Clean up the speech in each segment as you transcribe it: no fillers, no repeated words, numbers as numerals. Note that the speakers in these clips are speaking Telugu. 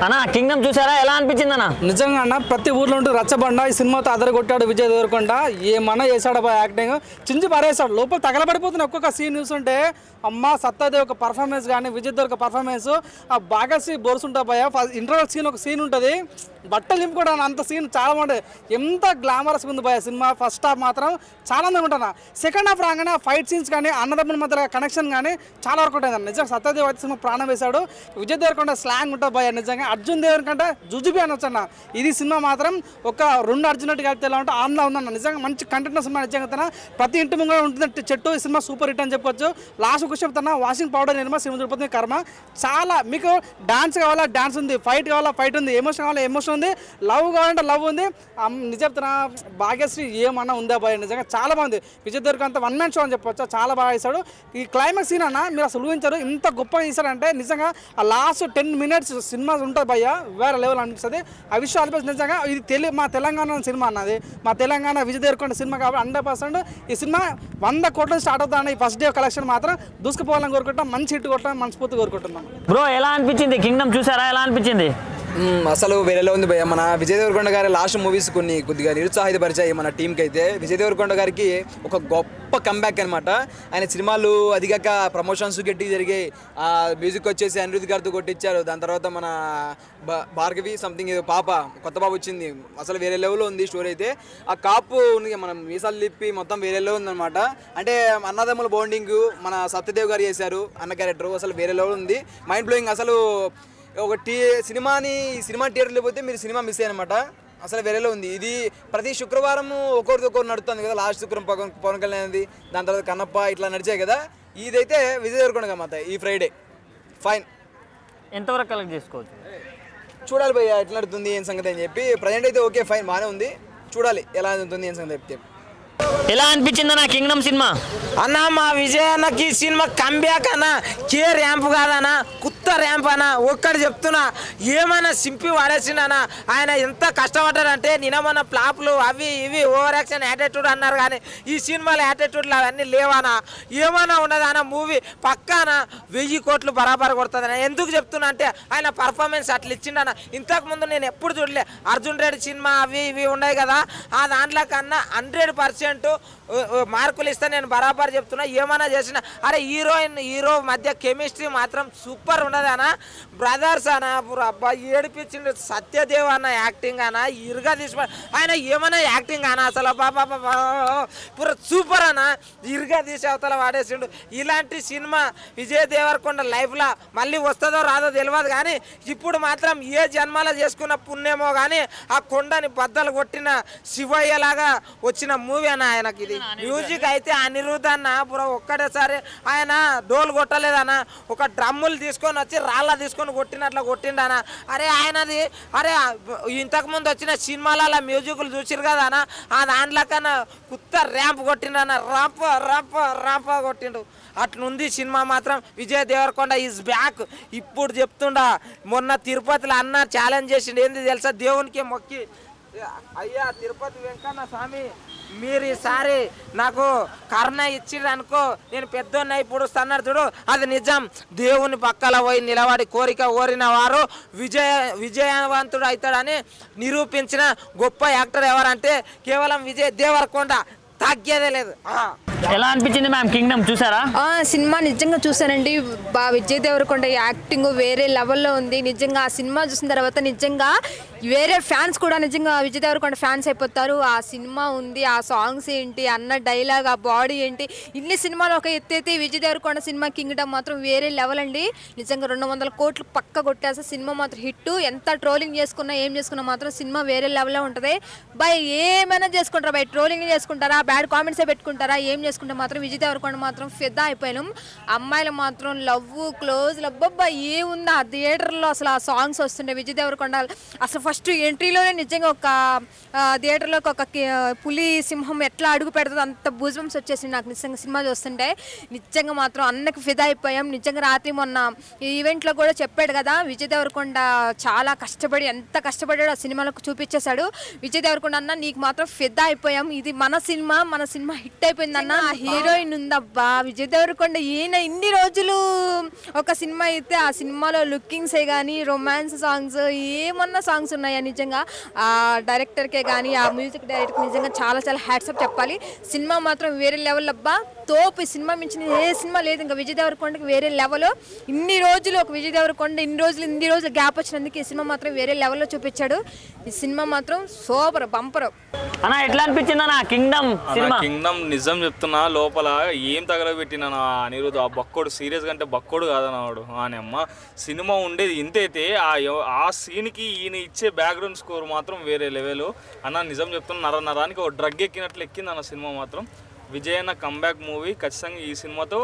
అన్నా కింగ్డమ్ చూసారా, ఎలా అనిపించింది అన్న? నిజంగా అన్న ప్రతి ఊర్లో ఉంటూ రచ్చబండ ఈ సినిమాతో అదరగొట్టాడు విజయ్ దేవరకొండ. ఏమన్నా చేశాడు బా యాక్టింగ్, చించి పారేశాడు. లోపల తగలబడిపోతుంది ఒక్కొక్క సీన్ చూస్తుంటే. అమ్మ సత్తాదేవి ఒక పర్ఫార్మెన్స్ కానీ విజయ్ దేవరకొండ పర్ఫార్మెన్స్ ఆ బాగా బోర్సుంటా భయ. ఇంటర్వల్ సీన్ ఒక సీన్ ఉంటుంది, బట్టలు నింపుకోవడానికి అంత సీన్ చాలా బాగుంటుంది. ఎంత గ్లామరస్గా ఉంది భయ సినిమా. ఫస్ట్ హాఫ్ మాత్రం చాలా అందంగా ఉంటాను. సెకండ్ హాఫ్ రాగానే ఫైట్ సీన్స్ కానీ అన్నదమ్ముల మధ్య కనెక్షన్ కానీ చాలా వరకు ఉంటుంది. నిజంగా సత్తాదేవి అయితే సినిమా ప్రాణం వేశాడు. విజయ్ దేవరకొండ స్లాంగ్ ఉంటుంది భయ. నిజంగా అర్జున్ దేవరకొండ జుజుబి అనొచ్చు అన్న. ఇది సినిమా మాత్రం ఒక 2 అర్జునట్టు కలిపితే ఎలా ఉంటే ఆంధ్ర ఉందన్న. నిజంగా మంచి కంటెంట్ సినిమా. నిజంగా ప్రతి ఇంటి ముందు ఉంటుంది చెట్టు. ఈ సినిమా సూపర్ హిట్ అని చెప్పొచ్చు. లాస్ట్ క్వశ్చన్ చెప్తున్నా, వాషింగ్ పౌడర్ నిర్మా సినిమా చూడిపోతుంది కర్మ. చాలా మీకు డాన్స్ కావాలా డాన్స్ ఉంది, ఫైట్ కావాలా ఫైట్ ఉంది, ఎమోషన్ కావాలా ఎమోషన్ ఉంది, లవ్ కావాలంటే లవ్ ఉంది. నిజం చెప్తున్నా భాగ్యశ్రీ ఏమన్నా ఉందా భయ. నిజంగా చాలా బాగుంది. విజయ్ దేవరకొండ 1 మ్యాన్ షో అని చెప్పొచ్చు. చాలా బాగా వేశాడు. ఈ క్లైమాక్స్ సీన్ అన్న మీరు అసలు ఊహించారు ఇంత గొప్పగా తీశారంటే. నిజంగా ఆ లాస్ట్ 10 మినిట్స్ సినిమా ఉంటుంది భయ్య, వేరే లెవెల్ అనిపిస్తుంది. ఆ విషయం అనిపిస్తుంది. నిజంగా ఇది మా తెలంగాణ సినిమా అన్నది. మా తెలంగాణ విజయ్ దేవరకొండ సినిమా కాబట్టి 100% ఈ సినిమా 100 కోట్లు స్టార్ట్ అవుతాను. ఈ ఫస్ట్ డే కలెక్షన్ మాత్రం దూసుకుపోవాలని కోరుకుంటాం. మంచి హిట్ కొట్టాలని మనస్ఫూర్తి కోరుకుంటున్నాం. బ్రో ఎలా అనిపించింది కింగ్డమ్ చూసారా, ఎలా అనిపించింది? అసలు వేరేలో ఉంది భయ్య. మన విజయ్ దేవరకొండ గారి లాస్ట్ మూవీస్ కొద్దిగా నిరుత్సాహితపరిచాయి మన టీంకి. అయితే విజయ్ దేవరకొండ గారికి ఒక గొప్ప కంబ్యాక్ అనమాట. ఆయన సినిమాలు అదిగాక ప్రమోషన్స్ గట్టి జరిగాయి. మ్యూజిక్ వచ్చేసి అనిరుద్ధ్ గారితో కొట్టించారు. దాని తర్వాత మన భార్గవి సంథింగ్ ఏదో పాప కొత్త పాప వచ్చింది. అసలు వేరే లెవెల్లో ఉంది స్టోరీ అయితే. ఆ కాపు మనం మీసాలు లిప్పి మొత్తం వేరే లెవెల్ ఉందన్నమాట. అంటే అన్నదమ్ముల బాండింగ్ మన సత్యదేవ్ గారు చేశారు అన్న క్యారెక్టర్. అసలు వేరే లెవెల్ ఉంది, మైండ్ బ్లోయింగ్. అసలు ఒక సినిమా థియేటర్లో పోతే మీరు సినిమా మిస్ అయ్యారనమాట. అసలు వేరేలో ఉంది. ఇది ప్రతి శుక్రవారం ఒకరికొకరు నడుస్తుంది కదా. లాస్ట్ శుక్రవారం పవన్ కళ్యాణ్, దాని తర్వాత కన్నప్ప ఇట్లా నడిచాయి కదా. ఇదైతే విజయ్ దేవరకొండ గమ్మత ఈ ఫ్రైడే ఫైన్. ఎంతవరకు కలెక్ట్ చేసుకోవచ్చు చూడాలి భయ్య ఎట్లా నడుతుంది ఏం సంగతి అని చెప్పి. ప్రజెంట్ అయితే ఓకే ఫైన్ బాగానే ఉంది. చూడాలి ఎలా ఉంటుంది ఏం సంగతి చెప్తే. ఎలా అనిపించింది అన్న కింగ్డమ్ సినిమా? అన్న మా విజయ్ అన్నకి సినిమా కంబ్యాక్ అన్న. కే ర్యాంప్ కాదన్నా, కొత్త ర్యాంప్ అన్న. ఒక్కటి చెప్తున్నా, ఏమైనా సింపి వాడేసిండనా. ఆయన ఎంత కష్టపడ్డారంటే నిన్న మన ఫ్లాప్లు అవి ఇవి ఓవర్ యాక్షన్ యాటిట్యూడ్ అన్నారు, కానీ ఈ సినిమాలో యాటిట్యూడ్లు అవన్నీ లేవనా. ఏమైనా ఉన్నదన్న మూవీ పక్కాన 1000 కోట్లు బరాబర్ కొడుతుందన్న. ఎందుకు చెప్తున్నా అంటే ఆయన పర్ఫార్మెన్స్ అట్లా ఇచ్చిండన్న. ఇంతకుముందు నేను ఎప్పుడు చూడలే. అర్జున్ రెడ్డి సినిమా అవి ఇవి ఉన్నాయి కదా, ఆ దాంట్లో కన్నా 100% మార్కులు ఇస్తా నేను బరాబర్ చెప్తున్నా. ఏమైనా చేసిన అరే హీరో మధ్య కెమిస్ట్రీ మాత్రం సూపర్ ఉండదు అన్న. బ్రదర్స్ అన్న అబ్బా ఏడిపించిండు. సత్యదేవ్ అన్న యాక్టింగ్ అన్న ఇరుగా తీసుకో. ఆయన ఏమైనా యాక్టింగ్ అన్న అసలు బాబా పూర సూపర్ అన్న. ఇరుగా తీసి అవతల వాడేసిండు. ఇలాంటి సినిమా విజయ్ దేవరకొండ లైఫ్లో మళ్ళీ వస్తుందో రాదో తెలియదు, కానీ ఇప్పుడు మాత్రం ఏ జన్మలో చేసుకున్న పుణ్యమో కానీ ఆ కొండని బద్దలు కొట్టిన శివయ్యలాగా వచ్చిన మూవీ అన్న ఆయనకి. ఇది మ్యూజిక్ అయితే అనిరుద్ధ్ అన్న పురా ఒక్కటేసారి ఆయన డోల్ కొట్టలేదన్న. ఒక డ్రమ్ములు తీసుకొని వచ్చి రాళ్ళ తీసుకొని కొట్టినట్లా కొట్టిండన. అరే ఆయనది అరే ఇంతకుముందు వచ్చిన సినిమాలలో మ్యూజిక్లు చూసిరు కదా అన్న, ఆ దాంట్లో కన్నా కొత్త ర్యాంప్ కొట్టిండన్న. రాప కొట్టిండు. అట్లుంది సినిమా మాత్రం. Vijay Deverakonda is back. ఇప్పుడు చెప్తుండా, మొన్న తిరుపతిలో అన్న ఛాలెంజ్ చేసిండు. ఏంది తెలుసా, దేవునికి మొక్కి అయ్యా తిరుపతి వెంకన్న స్వామి మీరు ఈసారి నాకు కరుణ ఇచ్చిర్రు అనుకో, నేను పెద్దోన్న ఇప్పుడు అన్నాడు చూడు, అది నిజం. దేవుని పక్కల పోయి నిలబడి కోరిక కోరిన వారు విజయవంతుడు అవుతాడని నిరూపించిన గొప్ప యాక్టర్ ఎవరంటే కేవలం విజయ్ దేవరకొండ. తగ్గేదే లేదు. ఎలా అనిపించింది మ్యామ్ కింగ్డమ్ చూసారా? సినిమా నిజంగా చూసానండి. విజయ్ దేవరకొండ యాక్టింగ్ వేరే లెవెల్లో ఉంది. నిజంగా ఆ సినిమా చూసిన తర్వాత నిజంగా వేరే ఫ్యాన్స్ కూడా నిజంగా విజయ్ దేవరకొండ ఫ్యాన్స్ అయిపోతారు. ఆ సినిమా ఉంది, ఆ సాంగ్స్ ఏంటి, అన్న డైలాగ్, ఆ బాడీ ఏంటి, ఇన్ని సినిమాలు ఒక ఎత్తైతే విజయ్ దేవరకొండ సినిమా కింగ్డమ్ మాత్రం వేరే లెవెల్ అండి. నిజంగా 200 కోట్లు పక్క కొట్టేస్తే సినిమా మాత్రం హిట్. ఎంత ట్రోలింగ్ చేసుకున్నా ఏం చేసుకున్నా మాత్రం సినిమా వేరే లెవెల్లో ఉంటుంది. బై ఏమైనా చేసుకుంటారా, బై ట్రోలింగ్ చేసుకుంటారా, బ్యాడ్ కామెంట్సే పెట్టుకుంటారా, ఏం చేసుకుంటే మాత్రం విజయ్ దేవరకొండ మాత్రం ఫిదా అయిపోయినాం. అమ్మాయిలు మాత్రం లవ్ క్లోజ్ లబ్బబ్బా ఏముంది ఆ థియేటర్లో. అసలు ఆ సాంగ్స్ వస్తుండే విజయ్ దేవరకొండ. అసలు ఫస్ట్ ఎంట్రీలోనే నిజంగా ఒక థియేటర్లోకి ఒక పులి సింహం ఎట్లా అడుగు పెడుతుంది అంత భూజమ్స్ వచ్చేసింది నాకు నిజంగా సినిమా చూస్తుంటే. నిజంగా మాత్రం అన్నకి ఫిదా అయిపోయాం. నిజంగా రాత్రి మొన్న ఈవెంట్లో కూడా చెప్పాడు కదా విజయ్ దేవరకొండ చాలా కష్టపడి ఎంత కష్టపడాడో ఆ సినిమాలకు చూపించేశాడు. విజయ్ దేవరకొండ అన్న నీకు మాత్రం ఫిదా అయిపోయాం, ఇది మన సినిమా, మన సినిమా హిట్ అయిపోయిందన్న. ఆ హీరోయిన్ ఉందబ్బా విజయ్ దేవరకొండ. ఈయన ఇన్ని రోజులు ఒక సినిమా అయితే ఆ సినిమాలో లుకింగ్సే కానీ రొమాన్స్ సాంగ్స్ ఏమన్నా సాంగ్స్ ఉన్నాయా నిజంగా ఆ డైరెక్టర్కే కానీ ఆ మ్యూజిక్ డైరెక్టర్ నిజంగా చాలా చాలా హ్యాట్సప్ చెప్పాలి. సినిమా మాత్రం వేరే లెవెల్ అబ్బా, తోపు. సినిమా మించిన ఏ సినిమా లేదు ఇంకా విజయ్ దేవరకొండకి వేరే లెవెల్. ఇన్ని రోజులు ఒక విజయ్ దేవరకొండ ఇన్ని రోజులు గ్యాప్ వచ్చినందుకు ఈ సినిమా మాత్రం వేరే లెవెల్లో చూపించాడు. ఈ సినిమా మాత్రం సూపర్ బంపర్. అన్న ఎట్లా అనిపించింది అన్న కింగ్డమ్ సినిమా? కింగ్డమ్ నిజం చెప్తున్నా, లోపల ఏం తగలబెట్టినా అనిరుద్ధ్ ఆ బక్కోడు సీరియస్గా అంటే బక్కోడు కాదన్నవాడు. అని అమ్మ సినిమా ఉండేది ఇంతైతే ఆ సీన్కి ఈయన ఇచ్చే బ్యాక్గ్రౌండ్ స్కోర్ మాత్రం వేరే లెవెల్ అన్న. నిజం చెప్తున్నా, నరానికి ఒక డ్రగ్ ఎక్కినట్లు ఎక్కింది అన్న సినిమా మాత్రం. విజయ్ అన్న కంబ్యాక్ మూవీ ఖచ్చితంగా ఈ సినిమాతో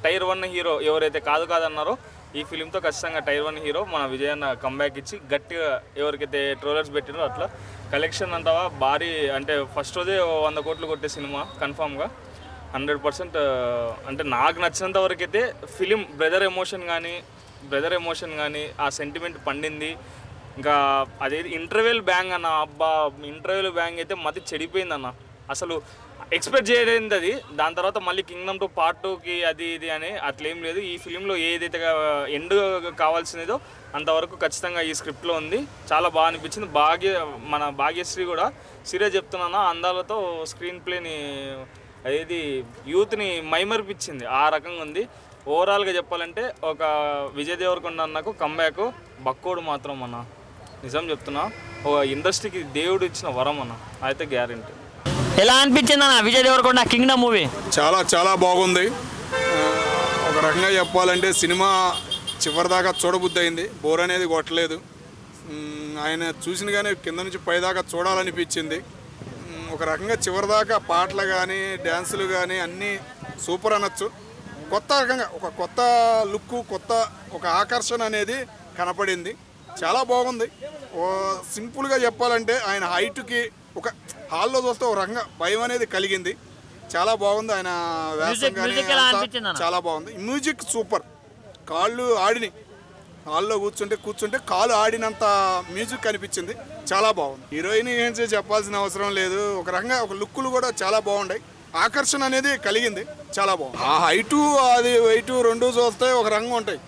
టైర్ 1 హీరో ఎవరైతే కాదన్నారో ఈ ఫిలింతో ఖచ్చితంగా టైర్ 1 హీరో మన విజయ్ అన్న కంబ్యాక్ ఇచ్చి గట్టిగా ఎవరికైతే ట్రోలర్స్ పెట్టినో అట్లా కలెక్షన్ అంటావా భారీ అంటే ఫస్ట్ రోజే 100 కోట్లు కొట్టే సినిమా కన్ఫామ్గా 100%. అంటే నాకు నచ్చినంత వరకు అయితే ఫిలిం బ్రదర్ ఎమోషన్ కానీ ఆ సెంటిమెంట్ పండింది. ఇంకా అదే ఇంటర్వెల్ బ్యాంగ్ అన్న, అబ్బా ఇంటర్వెల్ బ్యాంగ్ అయితే మతి చెడిపోయింది అన్న. అసలు ఎక్స్పెక్ట్ చేయలేదు అది. దాని తర్వాత మళ్ళీ కింగ్డమ్ 2 పార్ట్ 2కి అది ఇది అని అట్లేం లేదు. ఈ ఫిలింలో ఏదైతే ఎండ్ కావాల్సినదో అంతవరకు ఖచ్చితంగా ఈ స్క్రిప్ట్లో ఉంది. చాలా బాగా అనిపించింది. మన భాగ్యశ్రీ కూడా సీరియస్ చెప్తున్నాను, అందాలతో స్క్రీన్ ప్లేని అదేది యూత్ని మైమరిపించింది. ఆ రకంగా ఉంది. ఓవరాల్గా చెప్పాలంటే ఒక విజయ్ దేవరకొండ అన్నకు కంబ్యాక్ బక్కోడు మాత్రం అన్న. నిజం చెప్తున్నా, ఒక ఇండస్ట్రీకి దేవుడు ఇచ్చిన వరం అన్న, అయితే గ్యారెంటీ. ఎలా అనిపించింది అన్న విజయ్ దేవరకొండ కింగ్డమ్ మూవీ? చాలా బాగుంది. ఒక రకంగా చెప్పాలంటే సినిమా చివరిదాకా చూడబుద్ధి అయింది. బోర్ అనేది కొట్టలేదు. ఆయన చూసిన కానీ కింద నుంచి పైదాకా చూడాలనిపించింది. ఒక రకంగా చివరిదాకా పాటలు కానీ డ్యాన్సులు కానీ అన్నీ సూపర్ అనొచ్చు. కొత్త రకంగా ఒక కొత్త లుక్, కొత్త ఒక ఆకర్షణ అనేది కనపడింది. చాలా బాగుంది. సింపుల్గా చెప్పాలంటే ఆయన హైట్కి ఒక హాల్లో చూస్తే ఒక రకంగా భయం అనేది కలిగింది. చాలా బాగుంది. ఆయన వేషం కానీ చాలా బాగుంది. Music super. కాళ్ళు ఆడిని హాల్లో కూర్చుంటే కాళ్ళు ఆడినంత మ్యూజిక్ అనిపించింది. చాలా బాగుంది. హీరోయిన్ ఏం చెప్పాల్సిన అవసరం లేదు. ఒక రకంగా ఒక లుక్కులు కూడా చాలా బాగున్నాయి. ఆకర్షణ అనేది కలిగింది. చాలా బాగుంది. ఆ హైటు అది వెయిట్ రెండు చూస్తే ఒక రంగు ఉంటాయి.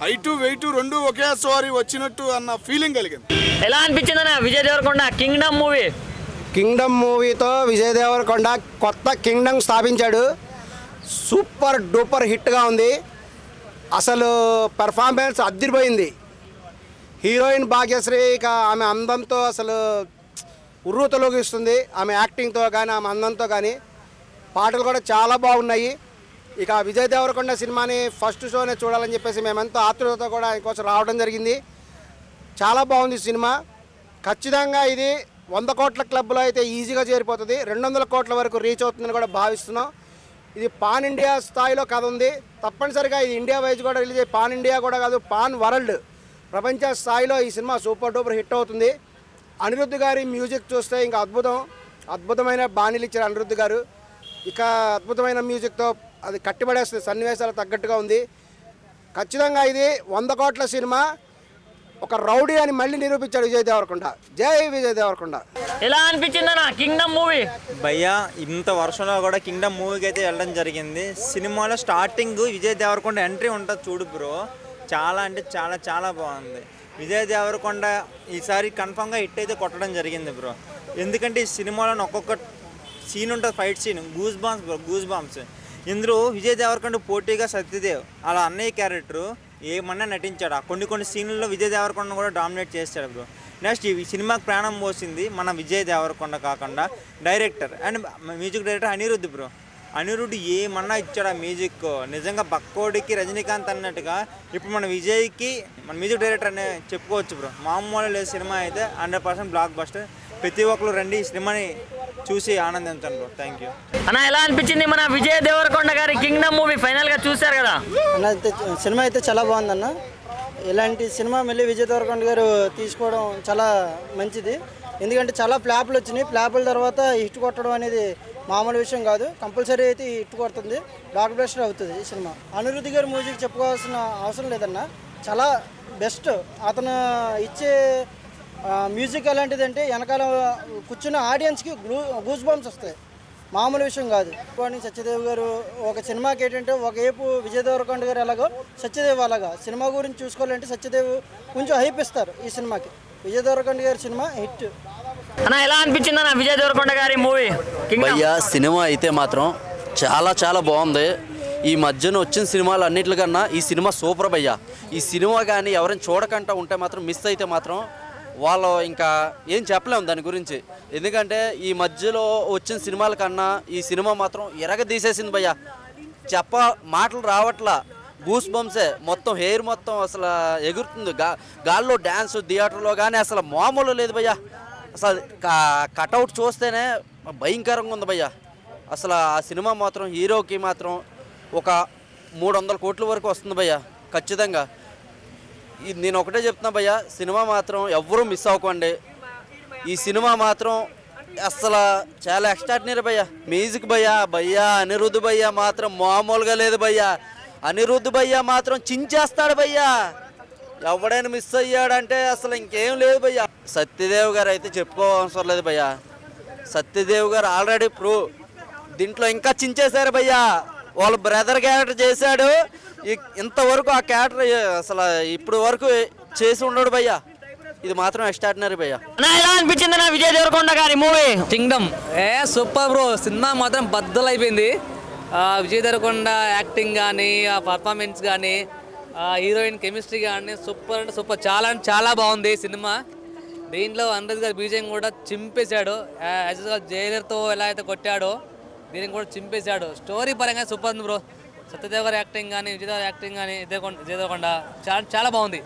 హైటు వెయిట్ రెండు ఒకేసారి వచ్చినట్టు అన్న ఫీలింగ్ కలిగింది. ఎలా అనిపించింది అన్న Vijay Deverakonda Kingdom movie? Kingdom మూవీతో విజయ్ దేవరకొండ కొత్త కింగ్డమ్ స్థాపించాడు. సూపర్ డూపర్ హిట్గా ఉంది. అసలు పెర్ఫార్మెన్స్ అదిరిపోయింది. హీరోయిన్ భాగ్యశ్రీ ఇక ఆమె అందంతో అసలు ఉర్రూతలోకిస్తుంది. ఆమె యాక్టింగ్తో కానీ ఆమె అందంతో కానీ. పాటలు కూడా చాలా బాగున్నాయి. ఇక విజయ్ దేవరకొండ సినిమాని ఫస్ట్ షోనే చూడాలని చెప్పేసి మేమెంతో ఆతృతతో కూడా ఆయన కోసం రావడం జరిగింది. చాలా బాగుంది సినిమా. ఖచ్చితంగా ఇది 100 కోట్ల క్లబ్లో అయితే ఈజీగా చేరిపోతుంది. 200 కోట్ల వరకు రీచ్ అవుతుందని కూడా భావిస్తున్నాం. ఇది పాన్ ఇండియా స్థాయిలో కథ ఉంది. తప్పనిసరిగా ఇది ఇండియా వైజ్ కూడా రిలీజ్ అయ్యి పాన్ ఇండియా కూడా కాదు పాన్ వరల్డ్ ప్రపంచ స్థాయిలో ఈ సినిమా సూపర్ డూపర్ హిట్ అవుతుంది. అనిరుద్ధ్ గారి మ్యూజిక్ చూస్తే ఇంకా అద్భుతమైన బాణీలు ఇచ్చారు అనిరుద్ధ్ గారు. ఇక అద్భుతమైన మ్యూజిక్తో అది కట్టిపడేస్తుంది. సన్నివేశాలు తగ్గట్టుగా ఉంది. ఖచ్చితంగా ఇది 100 కోట్ల సినిమా. ఒక రౌడీ అని మళ్ళీ నిరూపించాడు విజయ్ దేవరకొండ. జై విజయ్ దేవరకొండ. ఎలా అనిపించింది అన్న కింగ్డమ్ మూవీ? భయ్యా ఇంత వర్షంలో కూడా కింగ్డమ్ మూవీకి అయితే వెళ్ళడం జరిగింది. సినిమాలో స్టార్టింగ్ విజయ్ దేవరకొండ ఎంట్రీ ఉంటుంది చూడు బ్రో, చాలా అంటే చాలా బాగుంది. విజయ్ దేవరకొండ ఈసారి కన్ఫామ్గా హిట్ అయితే కొట్టడం జరిగింది బ్రో. ఎందుకంటే ఈ సినిమాలో ఒక్కొక్క సీన్ ఉంటుంది, ఫైట్ సీన్ గూస్ బాంబ్స్. ఇందులో విజయ్ దేవరకొండ పోటీగా సత్యదేవ్ అలా అన్నయ్య క్యారెక్టరు ఏమన్నా నటించాడు. కొన్ని సీన్లలో విజయ్ దేవరకొండ కూడా డామినేట్ చేస్తాడు బ్రో. నెక్స్ట్ ఈ సినిమాకి ప్రాణం పోసింది మన విజయ్ దేవరకొండ కాకుండా director and music director Anirudh bro. Anirudh ఏమన్నా ఇచ్చాడు ఆ మ్యూజిక్. నిజంగా బక్కోడికి రజనీకాంత్ అన్నట్టుగా ఇప్పుడు మన విజయ్కి మన మ్యూజిక్ డైరెక్టర్ అనే చెప్పుకోవచ్చు బ్రో. మామూలు లేదు సినిమా అయితే 100% బ్లాక్ బస్టర్. ప్రతి ఒక్కరు రండి ఈ సినిమాని చూసి ఆనందించండి బ్రో. థ్యాంక్ యూ అన్న. ఎలా అనిపించింది మన విజయ్ దేవరకొండ గారి కింగ్డమ్ మూవీ? ఫైనల్గా చూశారు కదా అన్న, సినిమా అయితే చాలా బాగుందన్న. ఇలాంటి సినిమా మళ్ళీ విజయ్ దేవరకొండ గారు తీసుకోవడం చాలా మంచిది. ఎందుకంటే చాలా ఫ్లాపులు వచ్చినాయి. ఫ్లాపుల తర్వాత హిట్ కొట్టడం అనేది మామూలు విషయం కాదు. కంపల్సరీ అయితే హిట్ కొడుతుంది, బ్లాక్ బస్టర్ అవుతుంది ఈ సినిమా. అనిరుద్ధ్ గారి మ్యూజిక్ చెప్పుకోవాల్సిన అవసరం లేదన్న. చాలా బెస్ట్. అతను ఇచ్చే మ్యూజిక్ ఎలాంటిదంటే వెనకాల కూర్చున్న ఆడియన్స్కి గూస్ బంప్స్ వస్తాయి. మామూలు విషయం కాదు. కానీ సత్యదేవ్ గారు ఒక సినిమాకి ఏంటంటే ఒకవైపు విజయ్ దేవరకొండ గారు ఎలాగో సత్యదేవ్ అలాగా సినిమా గురించి చూసుకోవాలంటే సత్యదేవ్ కొంచెం హైప్ ఇస్తారు ఈ సినిమాకి. విజయ్ దేవరకొండ గారి సినిమా హిట్. అన్న ఎలా అనిపించింది అన్న విజయ్ దేవరకొండ గారి మూవీ? భయ్యా సినిమా అయితే మాత్రం చాలా చాలా బాగుంది. ఈ మధ్యన వచ్చిన సినిమాలు అన్నిటికన్నా ఈ సినిమా సూపర్ భయ్యా. ఈ సినిమా కానీ ఎవరైనా చూడకుండా ఉంటే మాత్రం మిస్ అయితే మాత్రం వాళ్ళు ఇంకా ఏం చెప్పలేము దాని గురించి. ఎందుకంటే ఈ మధ్యలో వచ్చిన సినిమాల కన్నా ఈ సినిమా మాత్రం ఎరగదీసేసింది భయ్యా. మాటలు రావట్లా, గూస్ బంప్సే, మొత్తం హెయిర్ మొత్తం అసలు ఎగురుతుంది. గాల్లో డ్యాన్స్ థియేటర్లో కానీ అసలు మామూలు లేదు భయ్యా. అసలు కటౌట్ చూస్తేనే భయంకరంగా ఉంది భయ్యా. అసలు ఆ సినిమా మాత్రం హీరోకి మాత్రం ఒక 300 కోట్ల వరకు వస్తుంది భయ్యా ఖచ్చితంగా. నేను ఒకటే చెప్తున్నా భయ్యా, సినిమా మాత్రం ఎవ్వరూ మిస్ అవ్వకండి. ఈ సినిమా మాత్రం అసలు చాలా ఎక్స్ట్రాడినరీ భయ్యా. మ్యూజిక్ భయ్యా అనిరుద్ధ్ భయ్యా మాత్రం మామూలుగా లేదు భయ్యా. అనిరుద్ధ్ భయ్యా మాత్రం చించేస్తాడు భయ్యా. ఎవడైనా మిస్ అయ్యాడంటే అసలు ఇంకేం లేదు భయ్యా. సత్యదేవ్ గారు అయితే చెప్పుకోవసరం లేదు భయ్యా. సత్యదేవ్ గారు ఆల్రెడీ దీంట్లో ఇంకా చించేశారు భయ్యా. వాళ్ళ బ్రదర్ క్యారెక్టర్ చేశాడు, ఇంతవరకు ఆ క్యారెక్టర్ అసలు ఇప్పుడు వరకు చేసి ఉండడు భయ్యా. ఇది మాత్రం ఎక్స్ట్రాడినరీ భయ్యా. ఎలా అనిపించింది నా విజయ్ దేవరకొండ గారి movie Kingdom? Super bro. Cinema మాత్రం బద్దలైపోయింది. విజయ్ దేవరకొండ యాక్టింగ్ కానీ, ఆ పర్ఫార్మెన్స్ కానీ, హీరోయిన్ కెమిస్ట్రీ కానీ సూపర్ అంటే సూపర్. చాలా అంటే చాలా బాగుంది సినిమా. దీంట్లో అనిరుద్ధ్ గారి బీజం కూడా చింపేశాడు. యాక్చువల్గా జైలర్తో ఎలా అయితే కొట్టాడో దీనికి కూడా చింపేశాడు. స్టోరీ పరంగా సూపర్ ఉంది బ్రో. సత్యదేవ్ గారి యాక్టింగ్ కానీ, విజయ్ దేవర యాక్టింగ్ కానీ, విజయ్ దేవరకొండ చాలా చాలా బాగుంది.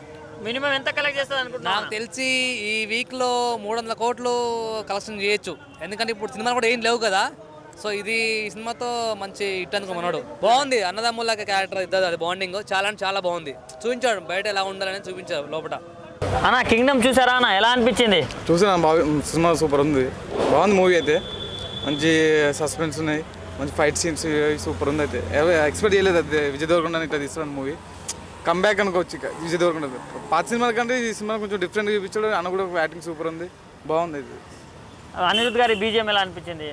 మినిమం ఎంత కలెక్ట్ చేస్తుంది అనుకుంటున్నా? నాకు తెలిసి ఈ వీక్లో 300 కోట్లు కలెక్షన్ చేయొచ్చు. ఎందుకంటే ఇప్పుడు సినిమాలు కూడా ఏం లేవు కదా. సో ఇది ఈ సినిమాతో మంచి హిట్ అనుకో మనోడు. బాగుంది. అన్నదమ్ముల క్యారెక్టర్ ఇద్దరు, అది బాండింగ్ చాలా అంటే చాలా బాగుంది. చూపించాడు బయట ఎలా ఉండాలని చూపించారు లోపల. అన్న కింగ్డమ్ చూసారా అన్న? ఎలా అనిపించింది? చూసినా బాగా, సినిమా సూపర్ ఉంది. బాగుంది మూవీ అయితే. మంచి సస్పెన్స్ ఉన్నాయి, మంచి ఫైట్ సీన్స్ సూపర్ ఉంది. అయితే ఎక్స్పెక్ట్ చేయలేదు అయితే విజయ్ దేవరకొండ ఇట్లా తీస్తున్నాను మూవీ. కంబ్యాక్ అనుకోవచ్చు ఇక విజయ్ దేవరకొండ. పాత సినిమాల కంటే ఈ సినిమా కొంచెం డిఫరెంట్గా చూపించాడు. అన్న కూడా యాక్టింగ్ సూపర్ ఉంది, బాగుంది. ఇది అనిరుద్ధ్ గారి బీజిఎం ఎలా అనిపించింది?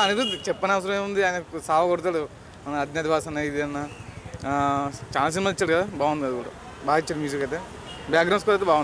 అనిరుద్ధ్ చెప్పని అవసరం ఏముంది, ఆయన సావ కొడతాడు. మన అజ్ఞాత వాసన ఇది అన్న చాలా సినిమా ఇచ్చాడు కదా, బాగుంది. అది కూడా బాగా ఇచ్చాడు. మ్యూజిక్ అయితే బ్యాక్గ్రౌండ్ స్కోర్ అయితే బాగుంది.